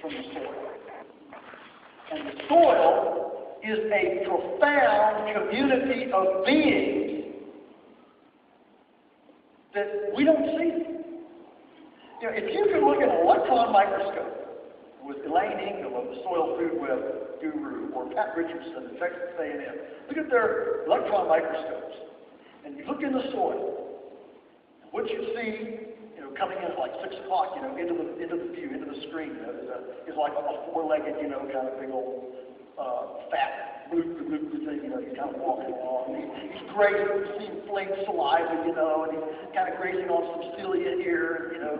from the soil. And the soil is a profound community of beings that we don't see. You know, if you could look at an electron microscope with Elaine Ingham of the Soil Food Web Guru or Pat Richardson of Texas A&M, look at their electron microscopes, and you look in the soil, and what you see, you know, coming in at like 6 o'clock, you know, into the view, into the screen, is like a four-legged, you know, kind of big old fat blue thing, you know, he's kind of walking along. He's grazing, you see him fling saliva, you know, and he's kind of grazing on some cilia here, and, you know,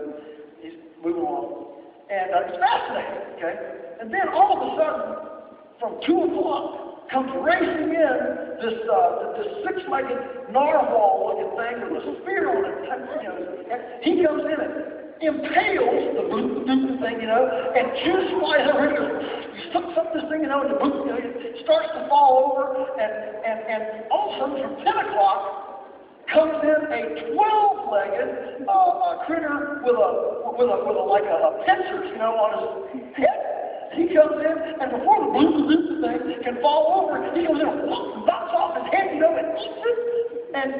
he's moving along. And it's fascinating, okay? And then all of a sudden, from 2 o'clock, comes racing in this six-legged narwhal-looking thing with a spear on it, you know, and he comes in and impales the boot thing, you know, and juice flies over and he sucks up this thing, you know, and the boot, you know, it starts to fall over, and all of a sudden from 10 o'clock comes in a 12-legged critter with a pincer, you know, on his head. He comes in, and before the blue thing can fall over, he goes in and knocks off his head, you know, and eats it. And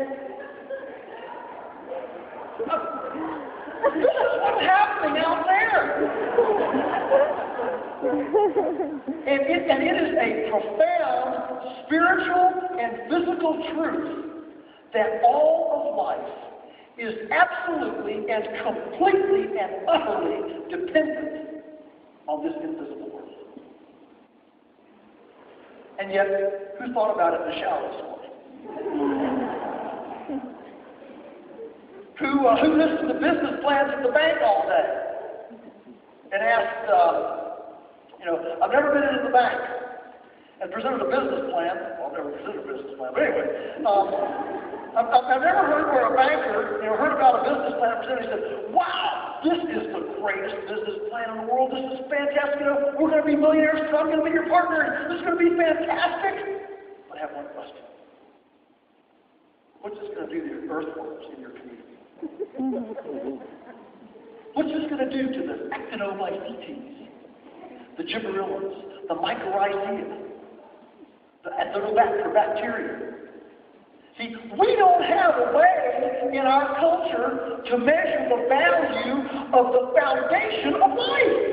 this is what's happening out there. And it is a profound spiritual and physical truth that all of life is absolutely and completely and utterly dependent on this invisible world. And yet, who thought about it in the shower this morning? Who listened to business plans at the bank all day and asked, you know, I've never been into the bank and presented a business plan. Well, I've never presented a business plan, but anyway, I've never heard where a banker, you know, heard about a business plan and presented and said, wow, this is the greatest business plan in the world. This is fantastic. You know, we're going to be millionaires because I'm going to be your partner. And this is going to be fantastic. But I have one question. What's this going to do to the earthworms in your community? What's this going to do to the actinomycetes, the gibberellins, the mycorrhizae, the bacteria? See, we don't have a way in our culture to measure the value of the foundation of life.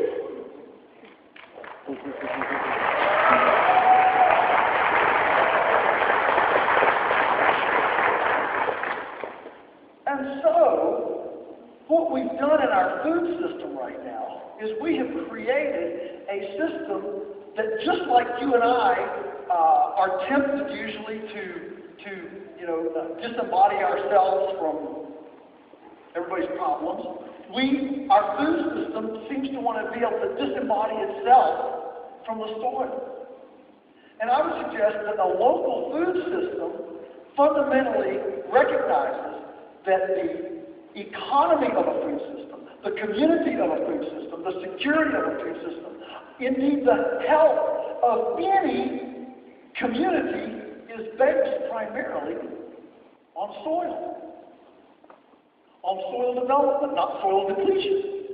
And so, what we've done in our food system right now is we have created a system that, just like you and I are tempted usually to disembody ourselves from everybody's problems. Our food system seems to want to be able to disembody itself from the soil. And I would suggest that a local food system fundamentally recognizes that the economy of a food system, the community of a food system, the security of a food system, indeed the health of any community is based primarily on soil development, not soil depletion,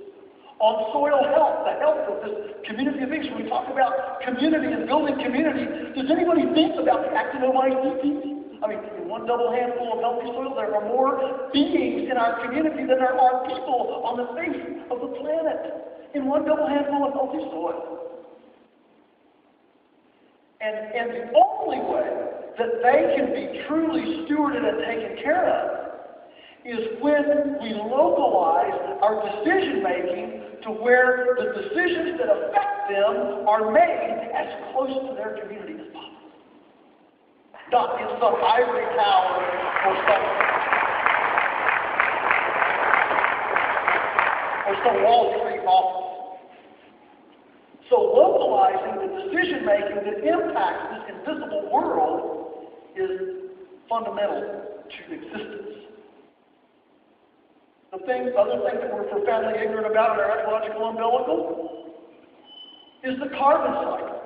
on soil health, the health of this community of beings. When we talk about community and building community, does anybody think about the actinomycetes? I mean, in one double handful of healthy soil, there are more beings in our community than there are people on the face of the planet. In one double handful of healthy soil. And the only way that they can be truly stewarded and taken care of is when we localize our decision-making to where the decisions that affect them are made as close to their community as possible. Not in some ivory tower or some Wall Street office. So localizing the decision-making that impacts this invisible world is fundamental to existence. The other thing that we're profoundly ignorant about in our ecological umbilical is the carbon cycle.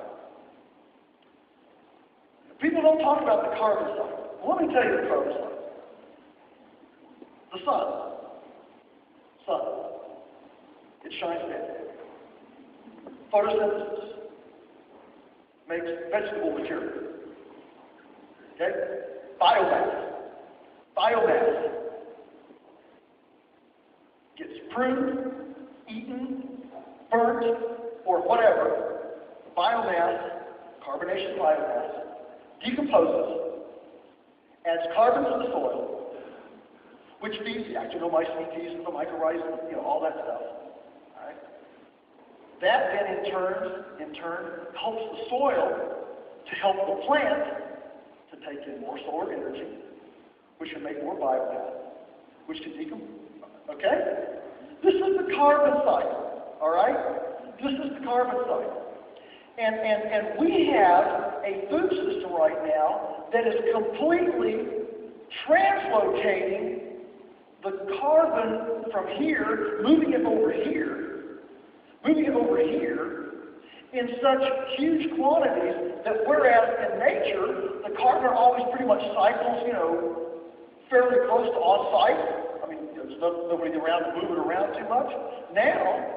People don't talk about the carbon cycle. Well, let me tell you the carbon cycle. The sun. It shines down. photosynthesis, makes vegetable material. Okay? Biomass. Biomass gets pruned, eaten, burnt, or whatever. Biomass, carbonation biomass, decomposes, adds carbon to the soil, which feeds the actinomycetes and the mycorrhizal, all that stuff. All right? That then in turn helps the soil to help the plant to take in more solar energy, which can make more biomass, which can decompose. Okay? This is the carbon cycle. All right? This is the carbon cycle. And we have a food system right now that is completely translocating the carbon from here, moving it over here in such huge quantities that whereas in nature, the carbon always pretty much cycles, fairly close to on-site. I mean, there's nobody around to move it around too much. Now,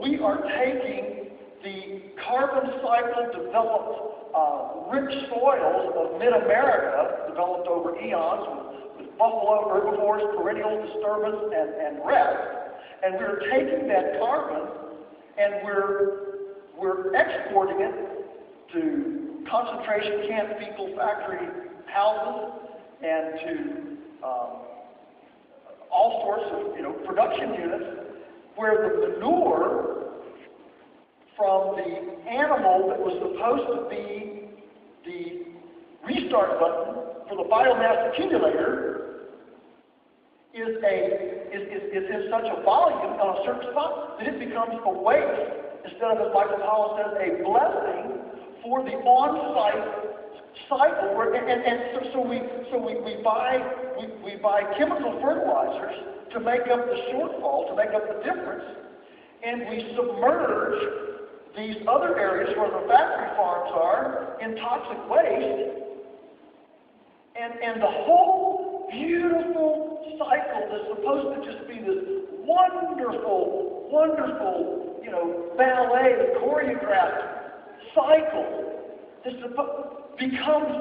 we are taking the carbon cycle developed rich soils of mid-America, developed over eons with buffalo, herbivores, perennial disturbance, and rest. And we're taking that carbon and we're exporting it to concentration camp, fecal factory houses, and to all sorts of production units where the manure from the animal that was supposed to be the restart button for the biomass accumulator is in such a volume on a certain spot that it becomes a waste instead of, as Michael Pollan says, a blessing for the on-site cycle. So we buy chemical fertilizers to make up the shortfall, to make up the difference, and we submerge these other areas where the factory farms are in toxic waste, and the whole beautiful cycle that's supposed to just be this wonderful, ballet, choreographed cycle becomes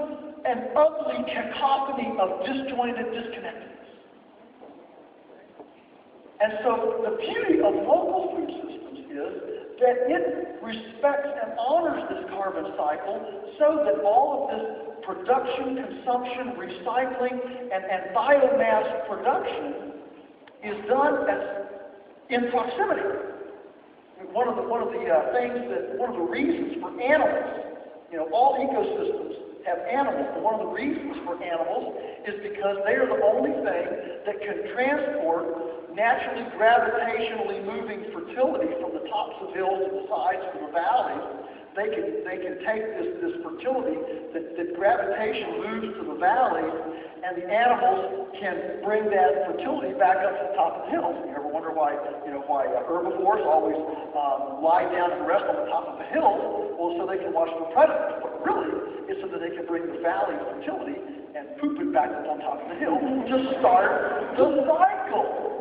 an ugly cacophony of disjointed disconnectedness. And so the beauty of local food systems is that it respects and honors this carbon cycle so that all of this production, consumption, recycling, and biomass production is done in proximity. One of the reasons for animals, all ecosystems have animals, and one of the reasons for animals is because they are the only thing that can transport naturally gravitationally moving fertility from the tops of hills to the sides of the valleys. They can take this fertility that gravitation moves to the valleys, and the animals can bring that fertility back up to the top of the hills. You ever wonder why herbivores always lie down and rest on the top of the hills? Well, so they can watch the predators. But really, it's so that they can bring the valley fertility and poop it back up on top of the hill to start the cycle.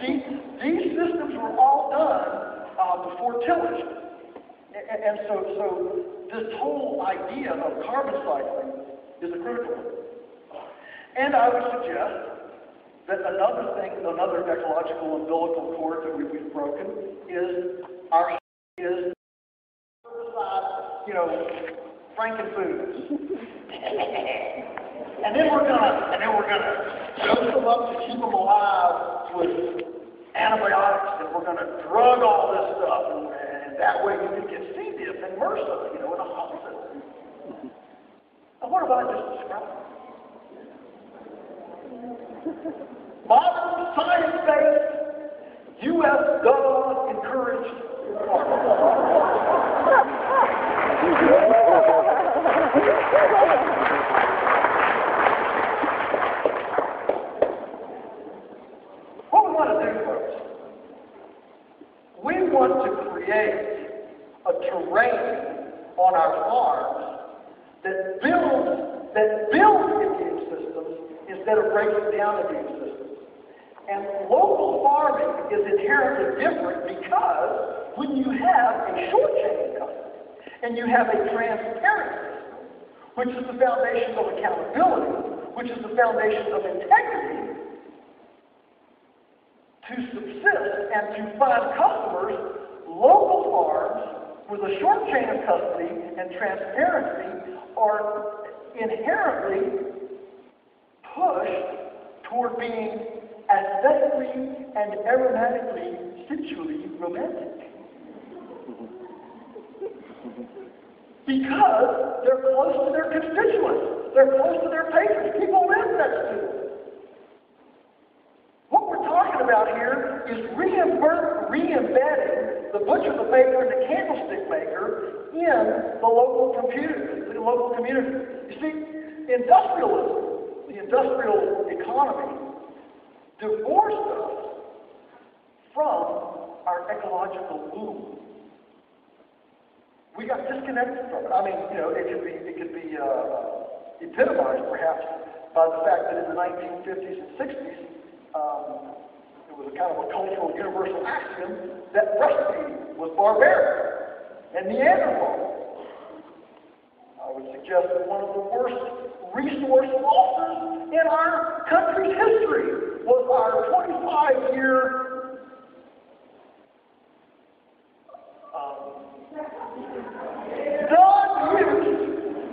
See, these systems were all done before tillage. And so this whole idea of carbon cycling is a critical one. And I would suggest that another ecological umbilical cord that we've broken is frankenfoods. and then we're gonna dose them up to keep them alive with antibiotics, and we're gonna drug all this stuff, and that way you can get C. diff and MRSA, in a hospital. Now what have I just described? Modern science-based U.S. government-encouraged What we want to do, folks, we want to create a terrain on our farms that builds immune systems instead of breaking down immune systems. And local farming is inherently different because when you have a short chain of custody and you have a transparent system, which is the foundation of accountability, which is the foundation of integrity, to subsist and to find customers, local farms with a short chain of custody and transparency are inherently pushed toward being aesthetically and aromatically, sensually romantic. Because they're close to their constituents. They're close to their patrons. People live next to them. What we're talking about here is re-embedding the butcher, the baker, and the candlestick maker in the local community. You see, industrialism, the industrial economy, divorced us from our ecological womb. We got disconnected from it. I mean, you know, it could be epitomized perhaps by the fact that in the 1950s and 60s, it was a kind of a cultural universal axiom that breastfeeding was barbaric and Neanderthal. I would suggest that one of the worst resource losses in our country's history was our 25-year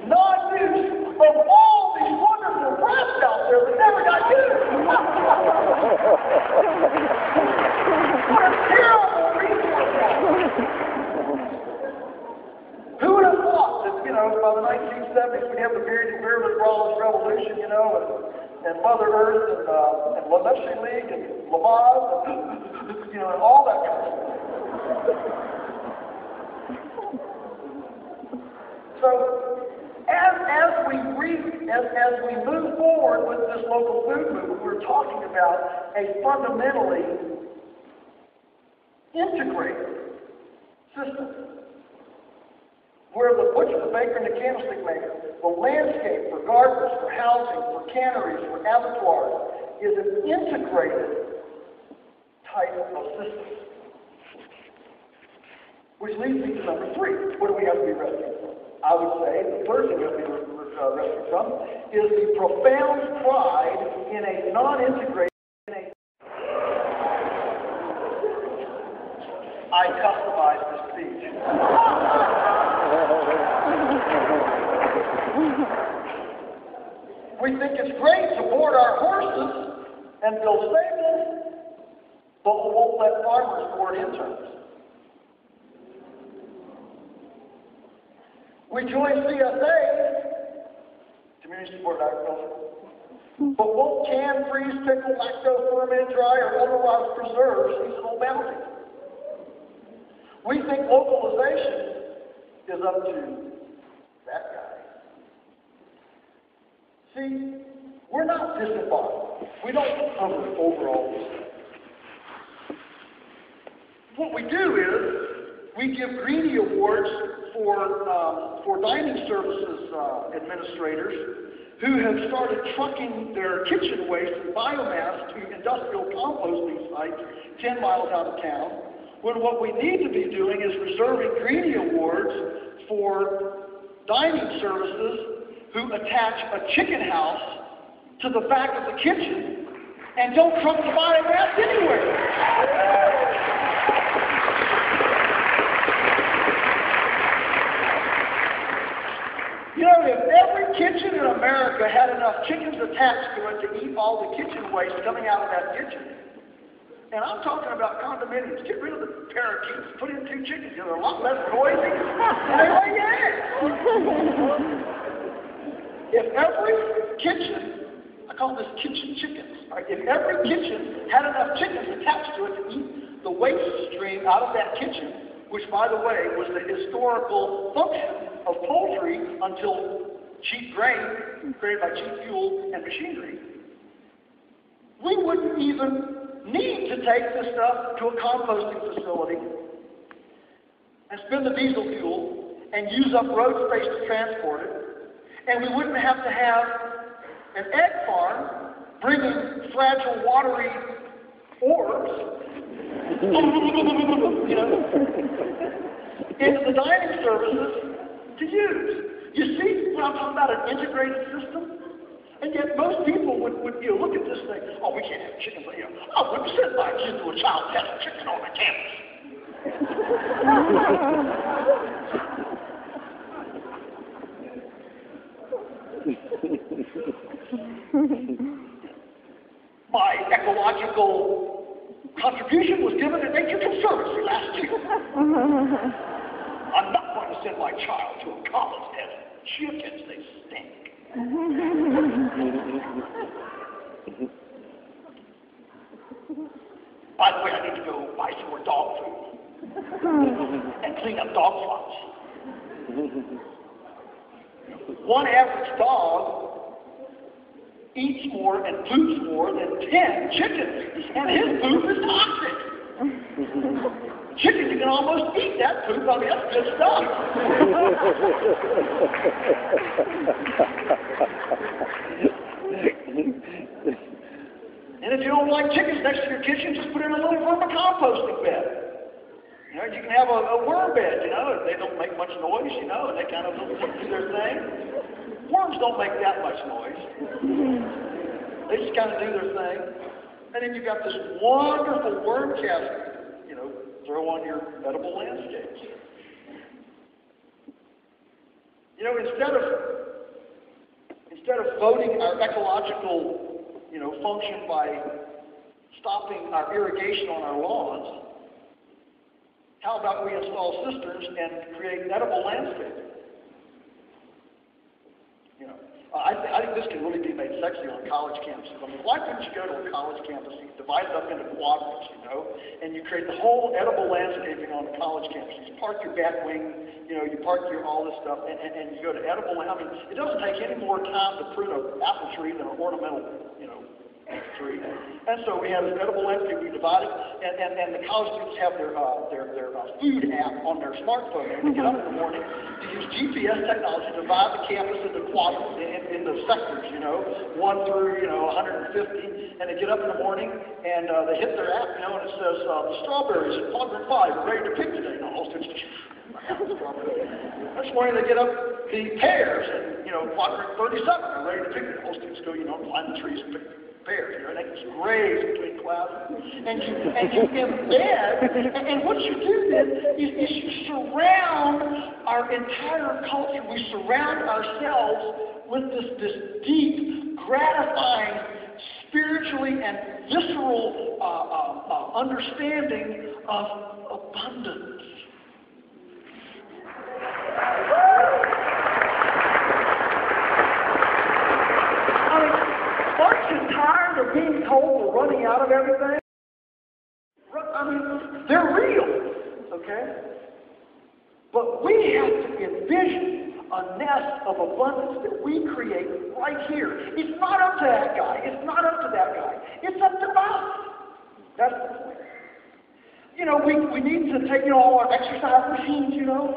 non-use of all these wonderful breasts out there that never got used. What a terrible resource loss. Who would have thought that, you know, by the 1970s we'd have the bearded brawlers revolution, you know, and Mother Earth and La Meche League and Lavaz and, you know, and all that kind of stuff. So, as we move forward with this local food movement, we're talking about a fundamentally integrated system where the butcher, the baker, and the candlestick maker, the landscape for gardens, for housing, for canneries, for abattoirs, is an integrated type of system. Which leads me to number 3. What do we have to be rescued from? I would say the third thing we have to be rescued from is the profound pride in a non-integrated. I customized this speech. We think it's great to board our horses and build stables, but we won't let farmers board interns. We join CSAs, Community Supported Agriculture, but won't can, freeze, pickle, lacto, ferment, dry, or otherwise preserve seasonal bounty. We think localization is up to that guy. See, we're not disembodied. We don't cover overall this stuff. What we do is we give Greenie Awards for dining services administrators who have started trucking their kitchen waste and biomass to industrial composting sites 10 miles out of town, when what we need to be doing is reserving Greenie Awards for dining services who attach a chicken house to the back of the kitchen and don't truck the biomass anywhere. You know, if every kitchen in America had enough chickens attached to it to eat all the kitchen waste coming out of that kitchen, and I'm talking about condominiums, get rid of the parakeets, put in 2 chickens, you know, they're a lot less noisy, and they lay eggs. If every kitchen, I call this kitchen chickens, right? If every kitchen had enough chickens attached to it to eat the waste stream out of that kitchen, which, by the way, was the historical function of poultry until cheap grain, created by cheap fuel and machinery, we wouldn't even need to take this stuff to a composting facility and spend the diesel fuel and use up road space to transport it, and we wouldn't have to have an egg farm bringing fragile, watery orbs, you know, into the dining services to use. You see what I'm talking about, an integrated system? And yet most people would look at this thing, oh, we can't have chickens. You know, I wouldn't send my kid to a child test chicken on the campus. My ecological contribution was given at Nature Conservancy last year. I'm not going to send my child to a college test. Chickens, they stink. By the way, I need to go buy some more dog food and clean up dog spots. One average dog eats more and poops more than 10 chickens, and his poop is toxic. Chicken, you can almost eat that poop. I mean, that's good stuff. And if you don't like chickens next to your kitchen, just put in a little vermicomposting bed. You know, you can have a worm bed, you know, they don't make much noise, you know, and they kind of do their thing. Worms don't make that much noise. They just kind of do their thing. And then you've got this wonderful worm casket, you know, throw on your edible landscapes. You know, instead of voting our ecological, you know, function by stopping our irrigation on our lawns, how about we install cisterns and create edible landscaping? You know, I think this can really be made sexy on college campuses. I mean, why couldn't you go to a college campus, you divide it up into quadrants, you know, and you create the whole edible landscaping on the college campus. You park your bat wing, you know, you park your all this stuff, and you go to edible. I mean, it doesn't take any more time to prune an apple tree than an ornamental, you know, tree. And so we have this edible landscape, we divide it, and the college students have their food app on their smartphone. And when they get up in the morning, they use GPS technology to divide the campus into quadrants, into sectors, you know, 1 through, you know, 150. And they get up in the morning, and they hit their app, you know, and it says, the strawberries in quadrant 5 are ready to pick today. And all students, next morning they get up, the pears, and, you know, quadrant 37 are ready to pick it. All students go, you know, climb the trees and pick pears, you know, and they just graze between clouds, and you embed, and what you do then is you surround our entire culture. We surround ourselves with this deep, gratifying, spiritually and visceral understanding of abundance. Aren't you tired of being told we're running out of everything? I mean, they're real, okay? But we have to envision a nest of abundance that we create right here. It's not up to that guy. It's not up to that guy. It's up to us. That's the point. You know, we need to take, you know, all our exercise machines, you know.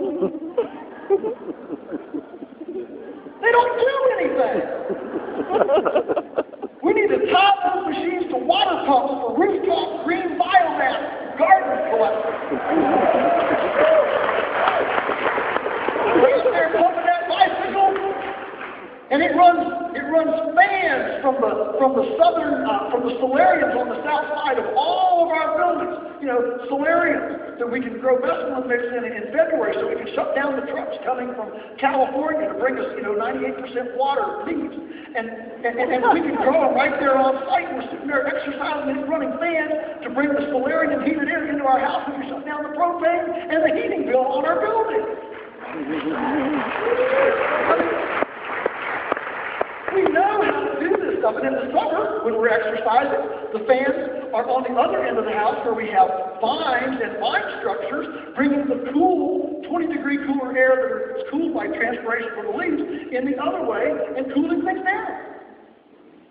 They don't do anything. We need to tie those machines to water pumps for rooftop green biomass garden collection. We're there pumping that bicycle, and it runs fans from the solariums on the south side of all of our buildings. You know, solariums that we can grow vegetable mix in February, so we can shut down the trucks coming from California to bring us, you know, 98% water leaves. And we can grow them right there on site. We're sitting there exercising and running fans to bring the solarium heated air into our house. We can shut down the propane and the heating bill on our building. We know how to do this stuff, and in the summer, when we're exercising, the fans are on the other end of the house where we have vines and vine structures, bringing the cool, 20-degree cooler air that's cooled by transpiration from the leaves in the other way and cooling things down.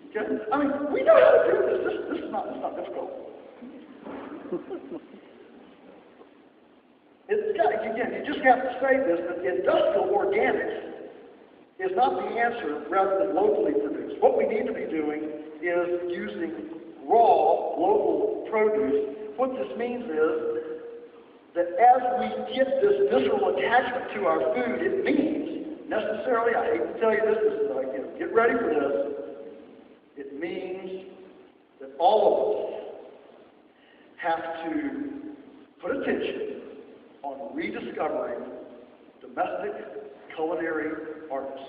Okay? I mean, we know how to do this. This is not difficult. Again, you just have to say this, that industrial organics is not the answer rather than locally produced. What we need to be doing is using raw, local produce, what this means is that as we get this visceral attachment to our food, it means, necessarily, I hate to tell you this, get ready for this, it means that all of us have to put attention on rediscovering domestic culinary arts.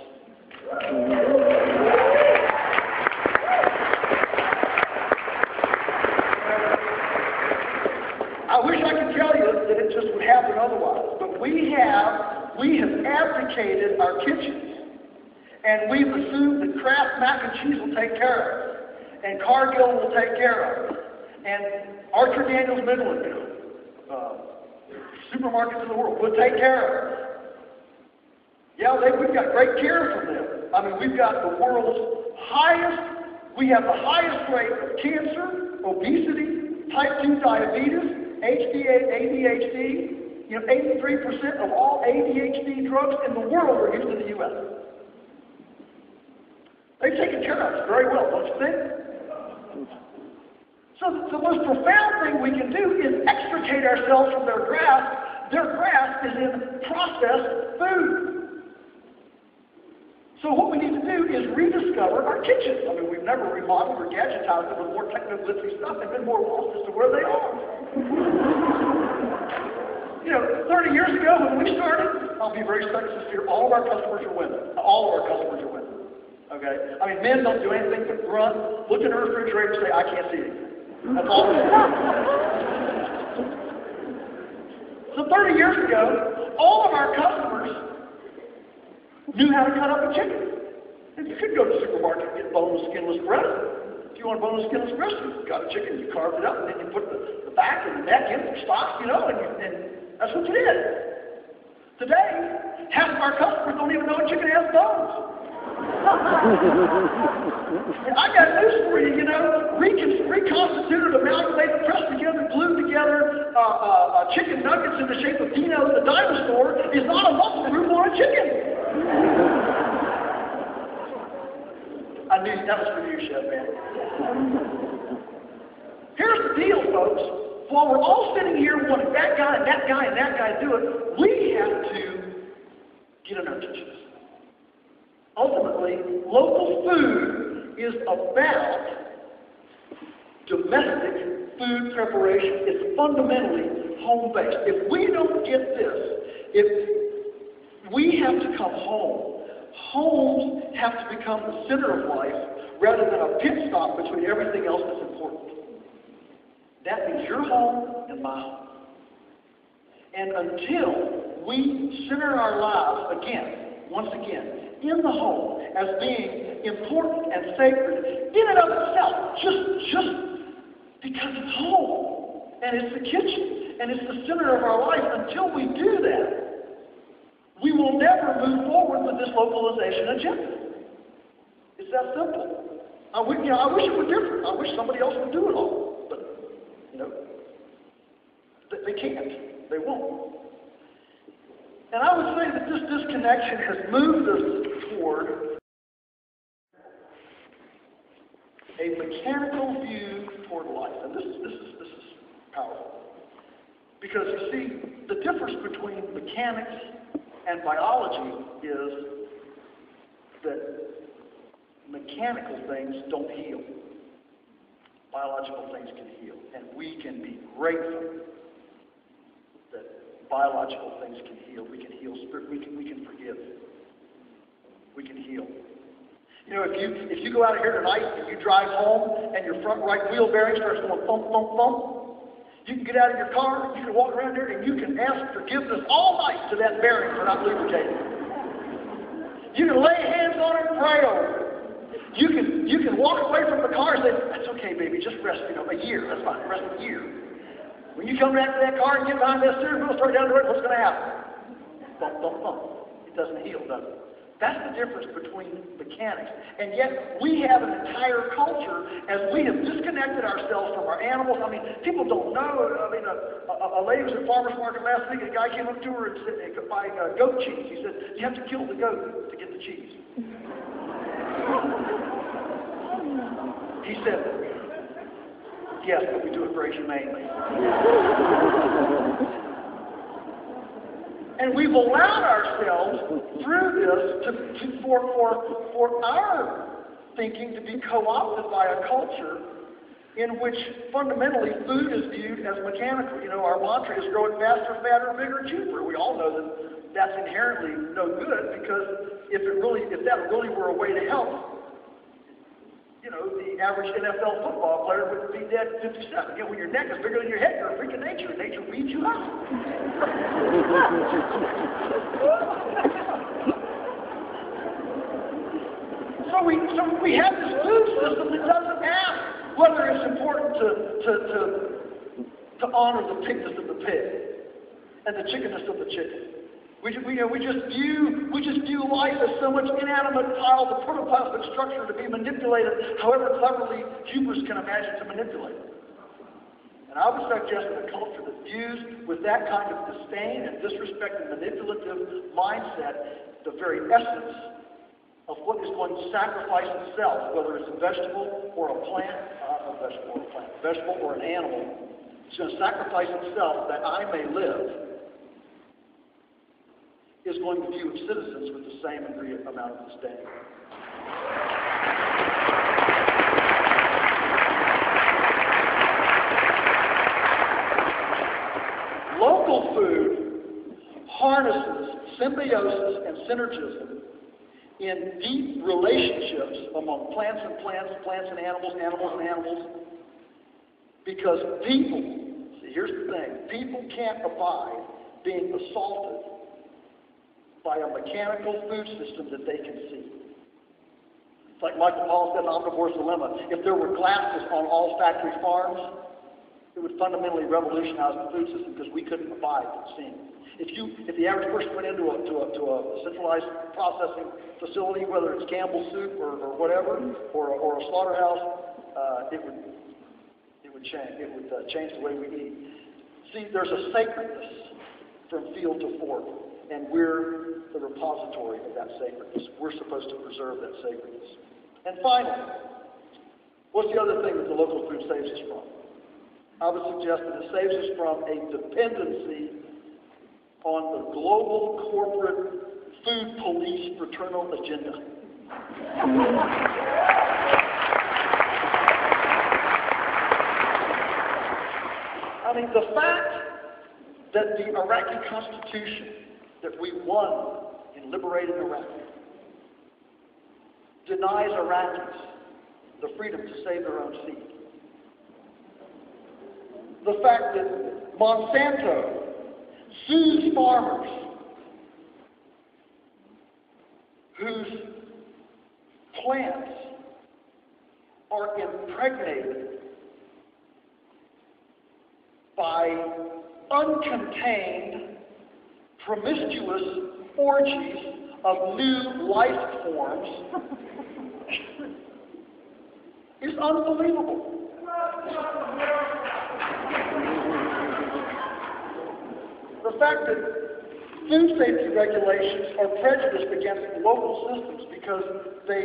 I wish I could tell you that it just would happen otherwise, but we have abdicated our kitchens, and we've assumed that Kraft mac and cheese will take care of it, and Cargill will take care of it, and Archer Daniels Midland, supermarkets in the world will take care of it. Yeah, we've got great care from them. I mean, we've got the world's we have the highest rate of cancer, obesity, type 2 diabetes, ADHD. 83% of all ADHD drugs in the world are used in the U.S. They've taken care of us very well, don't you think? So the most profound thing we can do is extricate ourselves from their grasp. Their grasp is in processed food. So what we need to do is rediscover our kitchens. I mean, we've never remodeled or gadgetized them with more techno-glitzy stuff. They've been more lost as to where they are. 30 years ago when we started, I'll be very sincere, all of our customers are women. All of our customers are women. Okay? I mean, men don't do anything but grunt, look in the refrigerator and say, I can't see anything. That's all they do. So 30 years ago, all of our customers knew how to cut up a chicken. And you could go to the supermarket and get boneless, skinless breast. If you want boneless, skinless breast, you got a chicken, you carved it up, and then you put the back and the neck in for stock, and that's what you did. Today, half of our customers don't even know a chicken has bones. And I got news for you, reconstituted, amalgamated, pressed together, glued together chicken nuggets in the shape of Dino the dinosaur is not a muscle group or a chicken. I knew that was for you, Chef, man. Here's the deal, folks. While we're all sitting here wanting that guy and that guy and that guy to do it, we have to get in our kitchens. Ultimately, local food is about domestic food preparation. It's fundamentally home-based. If we don't get this, we have to come home. Homes have to become the center of life rather than a pit stop between everything else that's important. That means your home and my home. And until we center our lives once again, in the home as being important and sacred in and of itself, just because it's home and it's the kitchen and it's the center of our life, until we do that, we will never move forward with this localization agenda. It's that simple. I wish it were different. I wish somebody else would do it all. They can't. They won't. And I would say that this disconnection has moved us toward a mechanical view toward life. And this is powerful. Because you see, the difference between mechanics and biology is that mechanical things don't heal. Biological things can heal. And we can be grateful that biological things can heal. We can heal spirit. We can forgive. We can heal. If you go out of here tonight and you drive home and your front right wheel bearing starts going thump, thump, thump, you can get out of your car, you can walk around there, and you can ask forgiveness all night to that bearing for not lubricating. You can lay hands on it and pray over it. You can walk away from the car and say, that's okay, baby, just rest, a year. That's fine, rest a year. When you come back to that car and get behind that steering wheel, start down the road, what's going to happen? Bump, bump, bump. It doesn't heal, does it? That's the difference between mechanics. And yet, we have an entire culture, as we have disconnected ourselves from our animals. I mean, people don't know. I mean, a lady was at farmer's market last week, and a guy came up to her and said, buying goat cheese. He said, you have to kill the goat to get the cheese. He said, Yes, but we do it very humanely. And we've allowed ourselves through this for our thinking to be co-opted by a culture in which fundamentally food is viewed as mechanical. You know, our mantra is grow it faster, fatter, bigger, cheaper. We all know that that's inherently no good, because if that really were a way to help, you know, the average NFL football player would be dead at 57. You know, when your neck is bigger than your head, you're a freak of nature. Nature weeds you out. So we have this food system that doesn't ask whether it's important to honor the pigness of the pig and the chickenness of the chicken. We just view life as so much inanimate piles of protoplasmic structure to be manipulated however cleverly hubris can imagine to manipulate it. And I would suggest that a culture that views with that kind of disdain and disrespect and manipulative mindset the very essence of what is going to sacrifice itself, whether it's a vegetable or a plant, vegetable or an animal, it's going to sacrifice itself that I may live, is going to view its citizens with the same amount of disdain. Local food harnesses symbiosis and synergism in deep relationships among plants and plants, plants and animals, animals and animals, because people, see, here's the thing, people can't abide being assaulted by a mechanical food system that they can see. It's like Michael Pollan said in Omnivore's Dilemma, if there were glasses on all factory farms, it would fundamentally revolutionize the food system, because we couldn't abide seeing it. If the average person went into a centralized processing facility, whether it's Campbell's soup or whatever, or a slaughterhouse, it would change. It would change the way we eat. See, there's a sacredness from field to fork, and we're the repository of that sacredness. We're supposed to preserve that sacredness. And finally, what's the other thing that the local food saves us from? I would suggest that it saves us from a dependency on the global corporate food police fraternal agenda. I mean, the fact that the Iraqi Constitution that we won in liberating Iraq denies Iraqis the freedom to save their own seed. The fact that Monsanto sues farmers whose plants are impregnated by uncontained, promiscuous orgies of new life forms is unbelievable. The fact that food safety regulations are prejudiced against local systems because they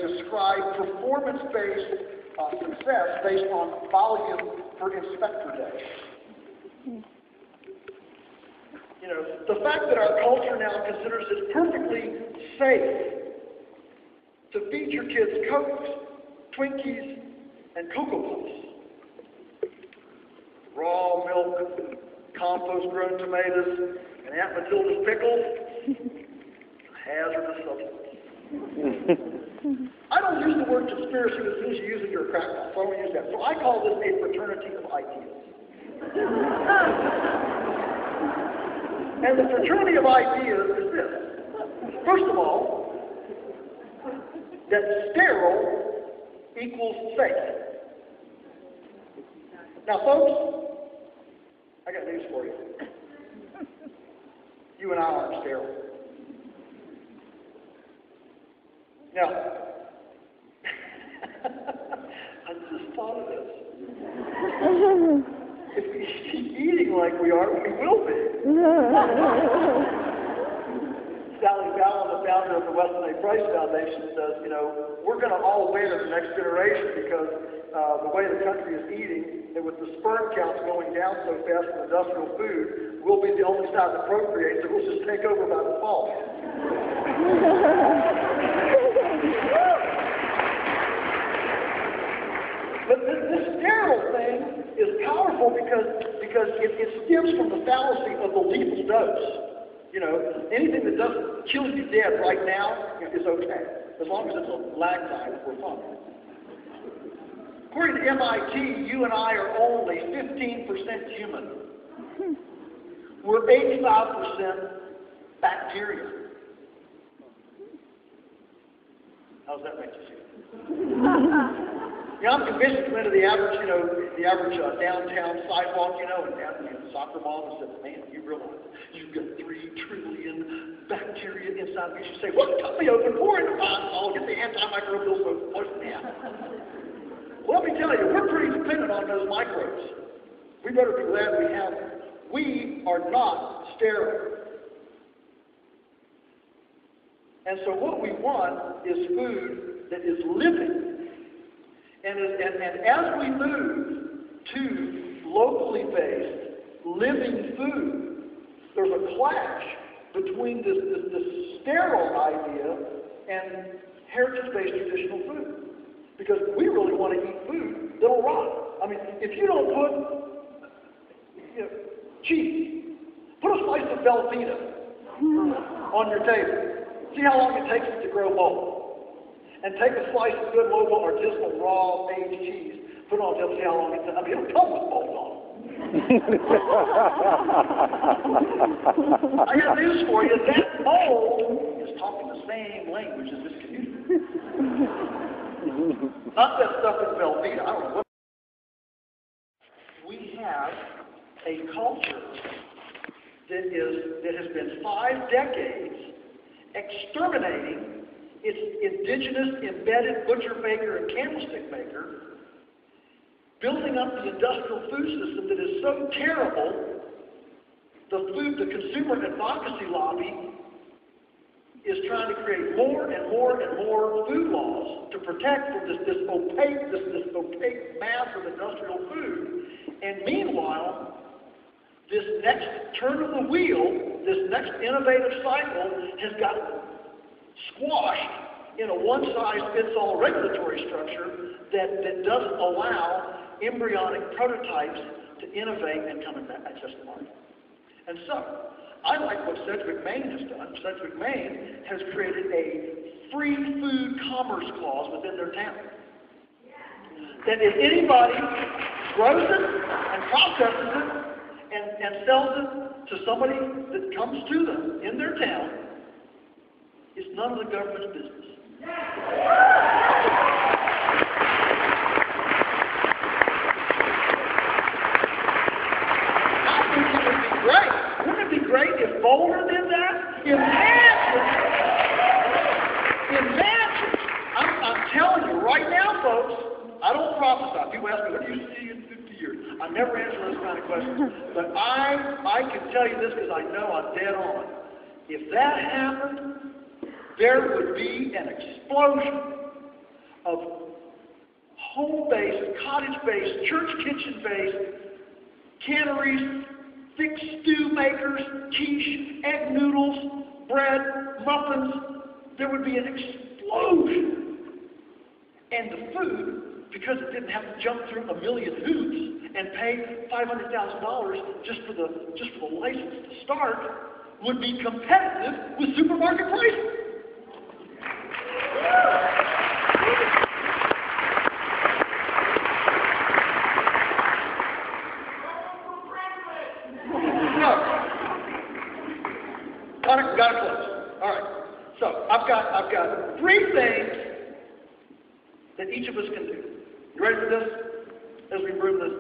describe performance-based success based on volume for inspector day. You know, the fact that our culture now considers it perfectly safe to feed your kids Cokes, Twinkies, and Cocoa Puffs, raw milk, compost-grown tomatoes, and Aunt Matilda's pickles, hazardous substance. I don't use the word conspiracy as soon as you use it, you're a crackpot, so I don't use that. So I call this a fraternity of ideas. And the fraternity of ideas is this. First of all, that sterile equals safe. Now, folks, I got news for you. You and I aren't sterile. Now, I just thought of this. If we keep eating like we are, we will be. Sally Fallon, the founder of the Weston A. Price Foundation, says, you know, we're going to all win as the next generation because the way the country is eating, and with the sperm counts going down so fast in industrial food, we'll be the only side that procreates, so we'll just take over by default. But this sterile thing is powerful because it stems from the fallacy of the lethal dose. You know, anything that doesn't kill you dead right now is okay, as long as it's a lag time, we're fine. According to MIT, you and I are only 15% human. We're 85% bacteria. How does that make you feel? I'm convinced you went to the average, downtown sidewalk, and the soccer mom and said, man, you realize you've got 3 trillion bacteria inside of you. You say, well, cut me open, pour in the fine salt, get the antimicrobial soap, flush me out. Well, let me tell you, we're pretty dependent on those microbes. We better be glad we have them. We are not sterile. And so what we want is food that is living. And as we move to locally based, living food, there's a clash between this sterile idea and heritage-based traditional food. Because we really want to eat food that'll rot. I mean, if you don't put cheese, put a slice of Velveeta on your table. See how long it takes it to grow mold. And take a slice of good local artisanal raw aged cheese, put it on the table, see how long it takes. I mean, it'll come with mold on it. I got news for you. That mold is talking the same language as this community. Not that stuff in Velveeta. I don't know what. We have a culture that has been 5 decades exterminating its indigenous embedded butcher maker and candlestick maker, building up the industrial food system that is so terrible, the consumer advocacy lobby is trying to create more and more and more food laws to protect from this opaque mass of industrial food. And meanwhile, this next turn of the wheel, this next innovative cycle has got squashed in a one-size-fits-all regulatory structure that doesn't allow embryonic prototypes to innovate and come access the market. And so, I like what Sedgwick, Maine has done. Sedgwick, Maine has created a free food commerce clause within their town. That if anybody grows it and processes it and sells it to somebody that comes to them in their town, it's none of the government's business. I think it would be great. Wouldn't it be great if Boulder did that? Imagine. I'm telling you right now, folks, I don't prophesy. People ask me, what do you see in 50 years? I never answer those kind of questions. But I can tell you this because I know I'm dead on. If that happened, there would be an explosion of home-based, cottage-based, church kitchen-based canneries, thick stew makers, quiche, egg noodles, bread, muffins. There would be an explosion. And the food, because it didn't have to jump through a million hoops and pay $500,000 just for the license to start, would be competitive with supermarket prices. Got to close. All right. So I've got 3 things that each of us can do. You ready for this? As we move this,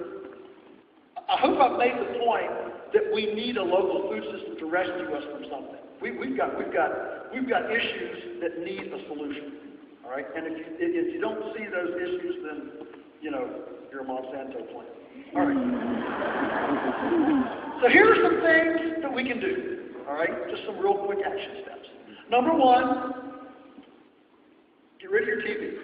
I hope I've made the point that we need a local food system to rescue us from something. We've got issues that need a solution. All right. And if you don't see those issues, then you're a Monsanto plant. All right. So here are some things that we can do. All right, just some real quick action steps. Number 1, get rid of your TV.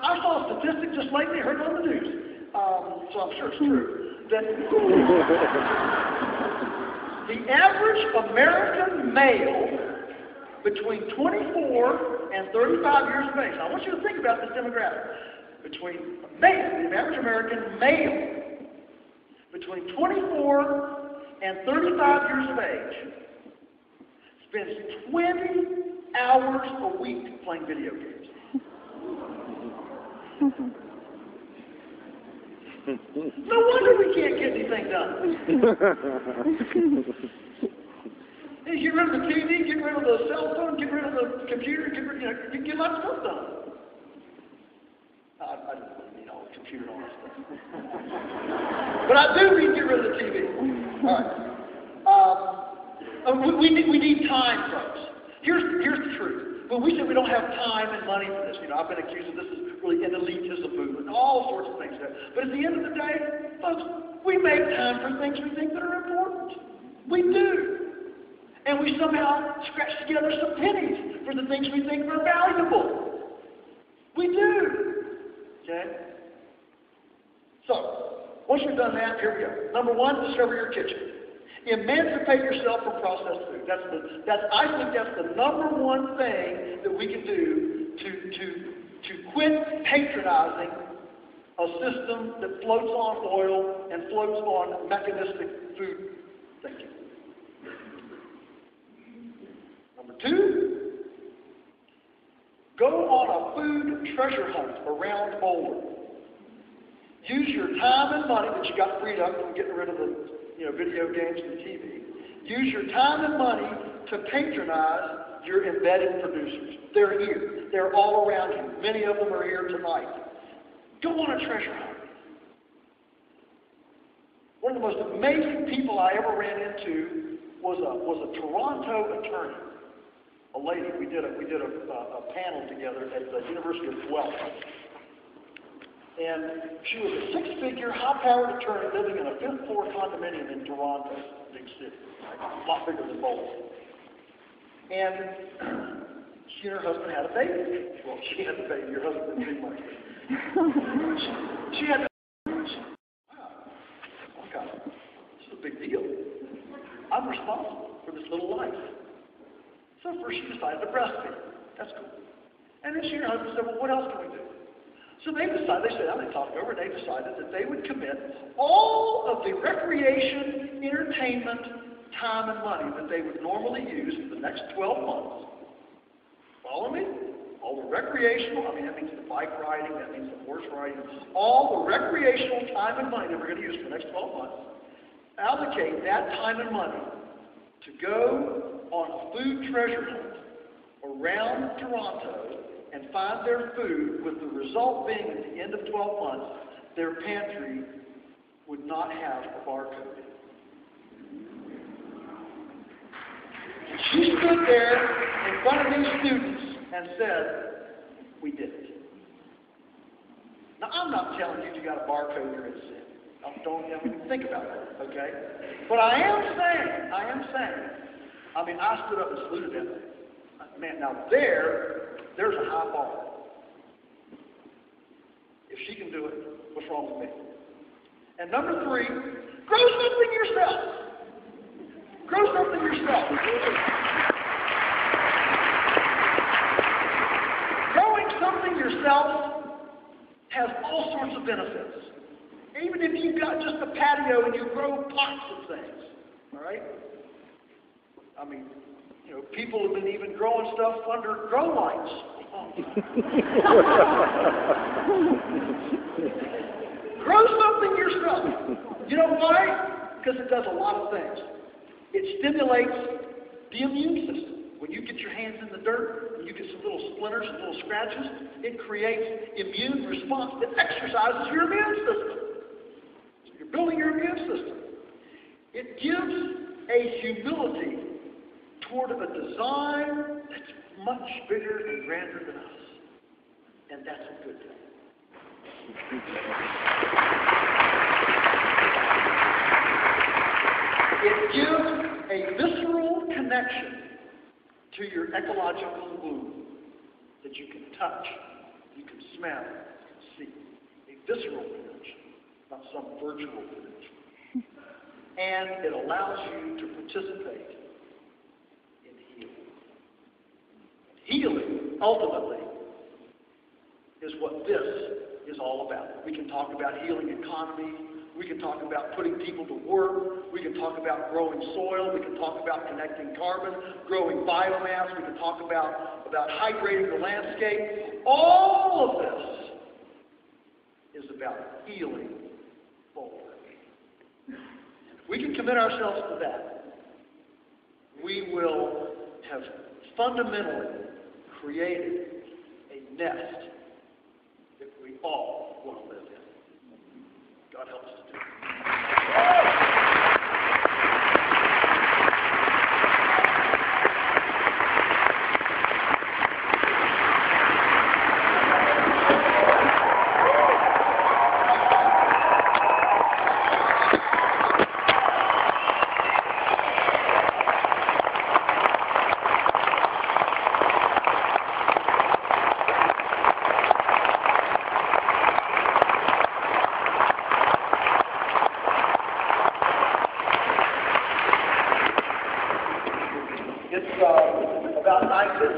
Now, I saw a statistic just lately, heard it on the news, so I'm sure it's true, that the average American male between 24 and 35 years of age, now I want you to think about this demographic, between the average American male between 24 and 35 years of age spends 20 hours a week playing video games. No wonder we can't get anything done. You get rid of the TV, get rid of the cell phone, get rid of the computer, you get lots of stuff done. I don't mean all the computer and all that stuff. But I do mean get rid of the TV. All right. We need time, folks. Here's the truth. When we say we don't have time and money for this, I've been accused of this is really an elitism movement, all sorts of things there. But at the end of the day, folks, we make time for things we think that are important. We do. And we somehow scratch together some pennies for the things we think are valuable. We do. Okay? So, once you've done that, here we go. Number one, discover your kitchen. Emancipate yourself from processed food. I think that's the number one thing that we can do to quit patronizing a system that floats on oil and floats on mechanistic food thinking. Number two, go on a food treasure hunt around Boulder. Use your time and money that you got freed up from getting rid of the video games and TV. Use your time and money to patronize your embedded producers. They're here. They're all around you. Many of them are here tonight. Go on a treasure hunt. One of the most amazing people I ever ran into was a Toronto attorney. A lady. We did a panel together at the University of Guelph. And she was a six-figure, high-powered attorney living in a fifth-floor condominium in Toronto, big city, a lot bigger than Boulder. And she and her husband had a baby. Well, she had the baby. Your husband didn't much. She had the wow, okay, this is a big deal. I'm responsible for this little life. So first she decided to breastfeed. That's cool. And then she and her husband said, well, what else can we do? So they decided, they talked over, and they decided that they would commit all of the recreation, entertainment, time, and money that they would normally use for the next 12 months. Follow me? All the recreational, that means the bike riding, that means the horse riding, all the recreational time and money that we're going to use for the next 12 months, allocate that time and money to go on a food treasure hunt around Toronto and find their food, with the result being at the end of 12 months, their pantry would not have a barcode. She stood there in front of these students and said, we did it. Now, I'm not telling you got a barcode you're in sin. Don't even think about that, okay? But I am saying, I stood up and saluted them. Man, now there's a high bar. If she can do it, what's wrong with me? And number three, grow something yourself. Grow something yourself. Growing something yourself has all sorts of benefits. Even if you've got just a patio and you grow pots of things, all right? People have been even growing stuff under grow lights. Grow something yourself. You know why? Because it does a lot of things. It stimulates the immune system. When you get your hands in the dirt, and you get some little splinters and little scratches, it creates immune response that exercises your immune system. So you're building your immune system. It gives a humility toward a design that's much bigger and grander than us. And that's a good thing. It gives a visceral connection to your ecological womb that you can touch, you can smell, visceral image, not some virtual image. And it allows you to participate in healing. Healing, ultimately, is what this is all about. We can talk about healing economies. We can talk about putting people to work. We can talk about growing soil. We can talk about connecting carbon, growing biomass. We can talk about hydrating the landscape. All of this is about healing Boulder. If we can commit ourselves to that, we will have fundamentally created a nest that we all want to live in. God help us to do it.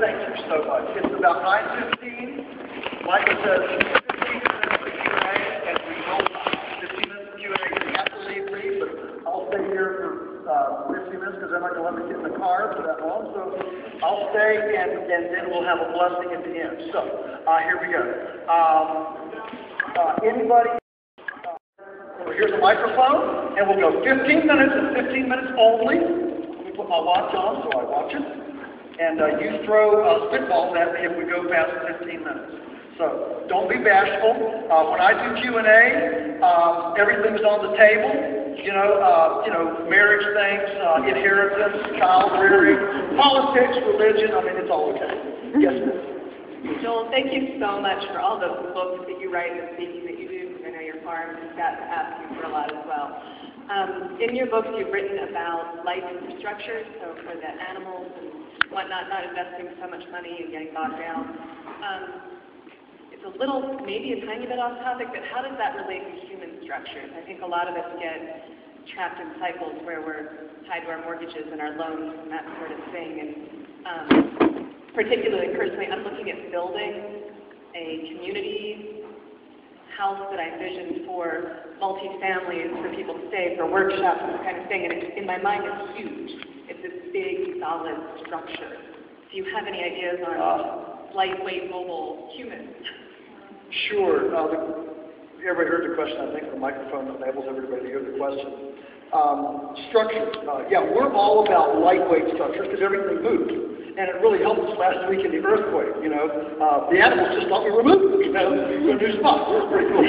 Thank you so much. It's about 9:15. Michael says 15 minutes for Q&A, and we will 15 minutes for Q&A. We have to leave, but I'll stay here for 15 minutes because they're not going to let me get in the car for that long. So I'll stay, and then we'll have a blessing at the end. So here we go. Anybody? Here's a microphone, and we'll go 15 minutes and 15 minutes only. Let me put my watch on so I watch it. And you throw spitballs at me if we go past 15 minutes. So don't be bashful. When I do Q&A, everything's on the table. Marriage things, inheritance, child rearing, politics, religion. I mean, it's all okay. Yes, ma'am. Joel, thank you so much for all the books that you write and the speaking that you do. I know your farm has got to ask you for a lot as well. In your books, you've written about life infrastructure, so for the animals and whatnot, not investing so much money and getting bogged down. It's a little, maybe a tiny bit off topic, but how does that relate to human structures? I think a lot of us get trapped in cycles where we're tied to our mortgages and our loans and that sort of thing. And particularly, personally, I'm looking at building a community house that I envisioned for multi-families, for people to stay, for workshops, this kind of thing. And in my mind, it's huge. It's this big, solid structure. Do you have any ideas on lightweight, mobile humans? Sure. Everybody heard the question. I think the microphone enables everybody to hear the question. Structures. Yeah, we're all about lightweight structures because everything moves. And it really helped us last week in the earthquake, The animals just thought we were moving, to a new spot. It was pretty cool.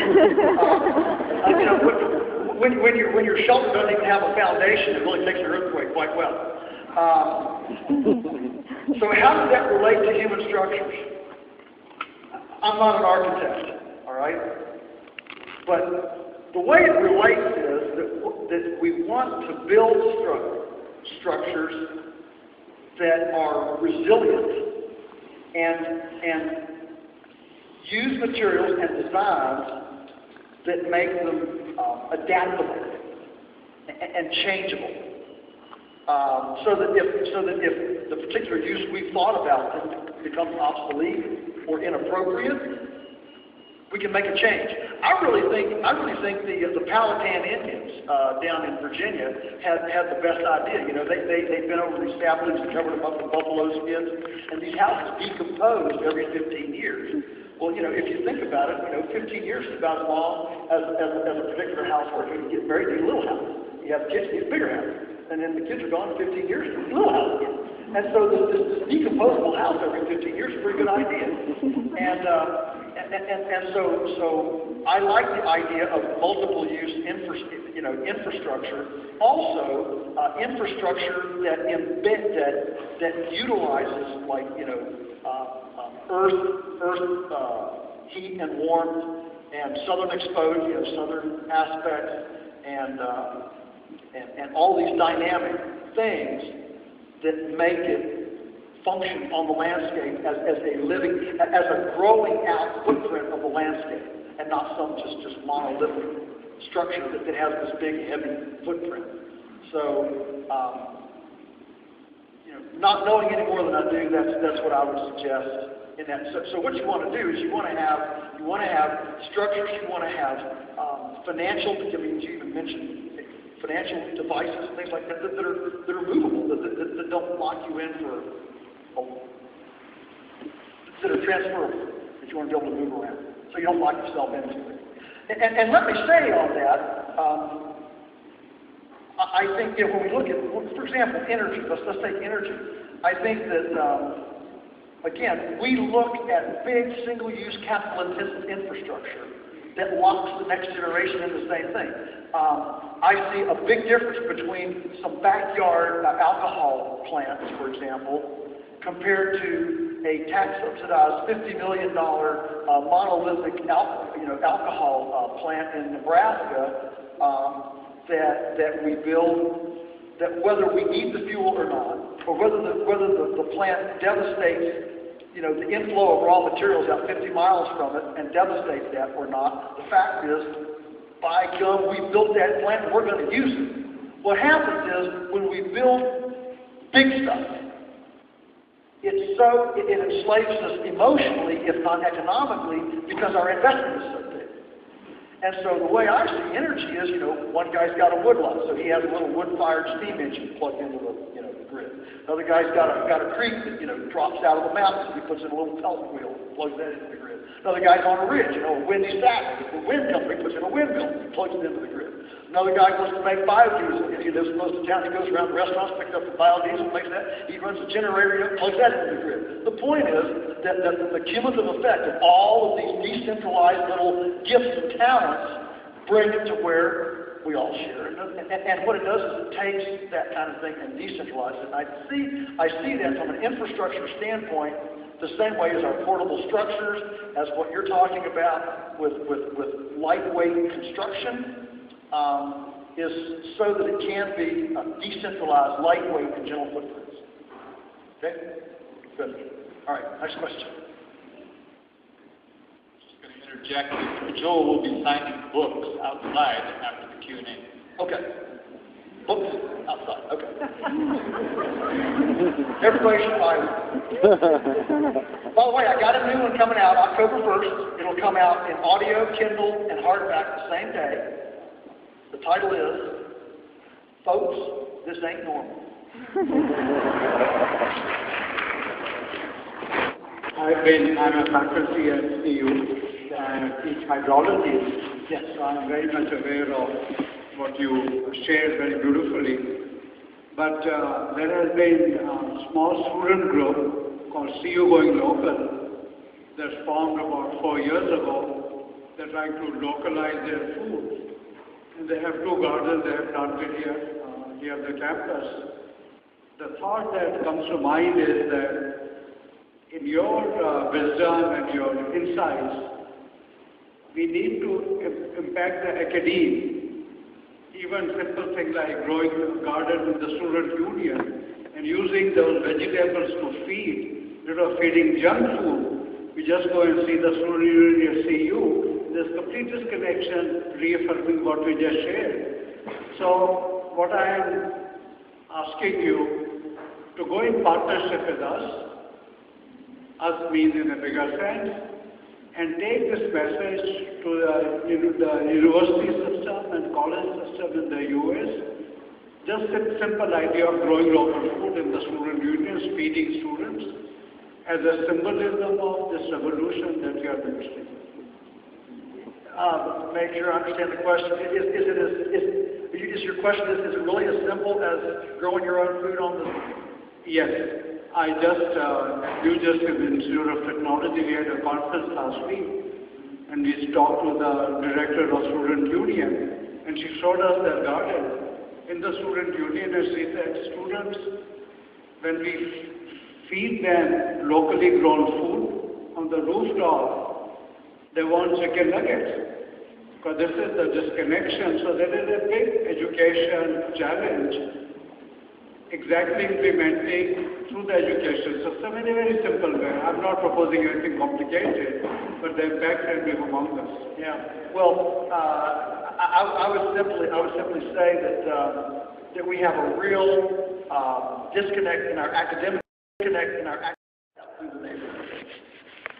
When your shelter doesn't even have a foundation, it really takes an earthquake quite well. So how does that relate to human structures? I'm not an architect, all right? But the way it relates is that we want to build structures that are resilient and use materials and designs that make them adaptable and changeable. So that if the particular use we've thought about becomes obsolete or inappropriate, we can make a change. I really think the Powhatan Indians down in Virginia had the best idea. They've been over these saplings and covered them up with buffalo skins, and these houses decompose every 15 years. Well, if you think about it, 15 years is about as long as a particular house where you get married, you get a little house. You have kids, you get a bigger house. And then the kids are gone 15 years, you get a little house again. And so this decomposable house every 15 years is a pretty good idea. And so I like the idea of multiple use infrastructure. Also, infrastructure that utilizes earth heat and warmth and southern exposure, southern aspects, and all these dynamic things that make it function on the landscape as a growing out footprint of the landscape. and not some just monolithic structure that has this big, heavy footprint. So, not knowing any more than I do, that's what I would suggest. In that. So what you want to do is you want to have structures, you want to have financial. I mean, you even mentioned financial devices and things like that that are movable, that don't lock you in that are transferable, that you want to be able to move around, so you don't lock yourself into it. And let me say on that, I think that when we look at, for example, energy. Let's take energy. I think that. Again, we look at big single-use capital-intensive infrastructure that locks the next generation in the same thing. I see a big difference between some backyard alcohol plants, for example, compared to a tax-subsidized $50 million monolithic alcohol plant in Nebraska that we build. That whether we need the fuel or not, or whether the plant devastates, the inflow of raw materials out 50 miles from it and devastates that or not, the fact is, by gum, we built that plant and we're going to use it. What happens is, when we build big stuff, it enslaves us emotionally, if not economically, because our investment is so big. And so the way I see energy is, one guy's got a woodlot, so he has a little wood-fired steam engine plugged into the grid. Another guy's got a creek that drops out of the mountains. He puts in a little pellet wheel, plugs that into the grid. Another guy's on a ridge, a windy stack. If the wind comes, he puts in a windmill, plugs it into the grid. Another guy wants to make biodiesel. If he lives close to town, he goes around the restaurants, picks up the biodiesel, makes that. He runs a generator, plugs that into the grid. The point is that the cumulative effect of all of these decentralized little gifts and talents bring it to where we all share. And what it does is it takes that kind of thing and decentralizes it. And I see that from an infrastructure standpoint the same way as our portable structures, as what you're talking about with lightweight construction, is so that it can be decentralized, lightweight, and gentle footprints. Okay? Good. All right, next question. Just going to interject. Joel will be signing books outside after the Q&A. Okay. Books outside. Okay. Everybody should buy one. By the way, I got a new one coming out October 1st. It'll come out in audio, Kindle, and hardback the same day. The title is, Folks, This Ain't Normal. I'm a faculty at CU and teach hydrology. Yes, so I'm very much aware of what you shared very beautifully. But there has been a small student group called CU Going Local that formed about 4 years ago. They're trying to localize their food. And they have 2 gardens they have planted here at the campus. The thought that comes to mind is that in your wisdom and your insights, we need to impact the academe. Even simple things like growing a garden in the student union and using those vegetables to feed, instead of feeding junk food, we just go and see the student union at CU. There's complete disconnection, reaffirming what we just shared. So what I am asking you to go in partnership with us means in a bigger sense, and take this message to the university system and college system in the US. Just a simple idea of growing local food in the student unions, feeding students, as a symbolism of this revolution that we are witnessing. Make sure I understand the question. Is your question, is it really as simple as growing your own food on the... Yes. You just in the Institute of Technology, we had a conference last week, and we talked to the director of Student Union, and she showed us their garden in the Student Union, and she said, students, when we feed them locally grown food on the rooftop, they want chicken nuggets, because this is the disconnection. So there is a big education challenge exactly implementing through the education system in a very simple way. I'm not proposing anything complicated, but the impact can be humongous. Yeah. Well, I would simply say that we have a real disconnect in our academic through the neighborhood.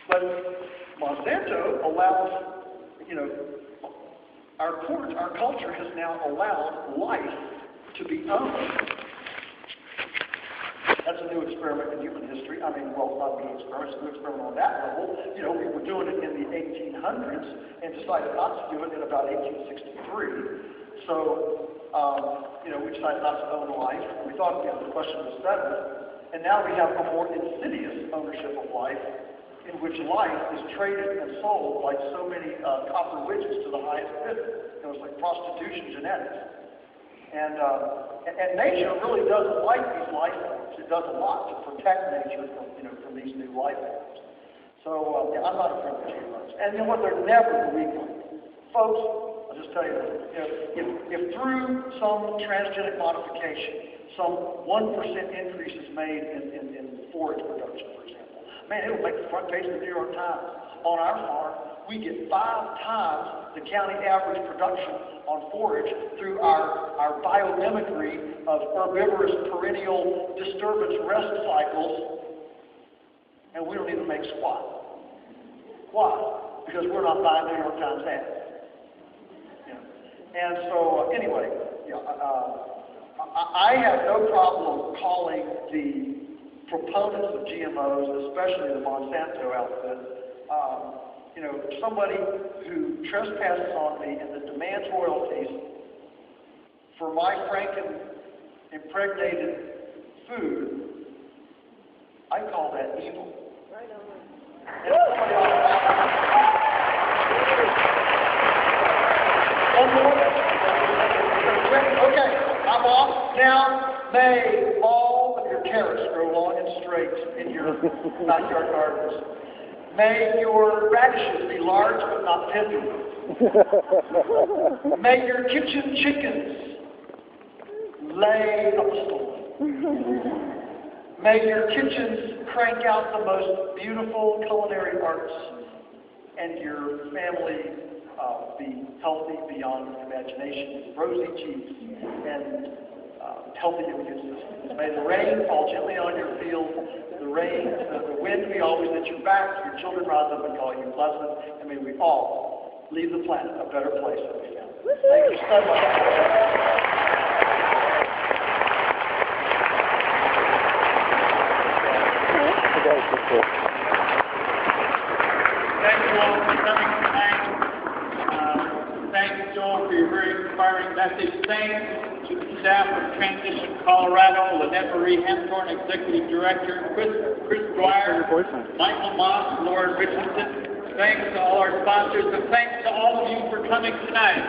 But Monsanto allows, our culture has now allowed life to be owned. That's a new experiment in human history. I mean, well, not a new experiment, it's a new experiment on that level. We were doing it in the 1800s and decided not to do it in about 1863. So, we decided not to own life. We thought the question was settled. And now we have a more insidious ownership of life, in which life is traded and sold like so many copper widgets to the highest bidder. It's like prostitution genetics. And nature really doesn't like these life forms. It does a lot to protect nature from these new life forms. So I'm not a friend of GMOs. And you know what? They're never the weak link. Folks, I'll just tell you this. If through some transgenic modification, some 1% increase is made in forage production, for example, man, it'll make the front page of the New York Times. On our farm, we get 5 times the county average production on forage through our biomimicry of herbivorous perennial disturbance rest cycles, and we don't even make squat. Why? Because we're not buying New York Times ads. And so, anyway, I have no problem calling the proponents of GMOs, especially the Monsanto outfit, somebody who trespasses on me and that demands royalties for my Franken-impregnated food. I call that evil. And somebody okay, I'm off. Now, may all of your carrots grow long and straight in your backyard gardens. May your radishes be large but not pithy. May your kitchen chickens lay up a storm. May your kitchens crank out the most beautiful culinary arts, and your family be healthy beyond imagination, rosy cheeks, and healthy immune systems. May the rain fall gently on your field, the wind be always at your back, your children rise up and call you blessed, and may we all leave the planet a better place than we found it. Thank you so much. Thank you all for coming tonight. Thanks, Joel, for your very inspiring message. Thanks to the staff of Transition Colorado, Lynette Marie Henthorn, Executive Director, Chris Dwyer, Michael Moss, Lauren Richardson. Thanks to all our sponsors, and thanks to all of you for coming tonight.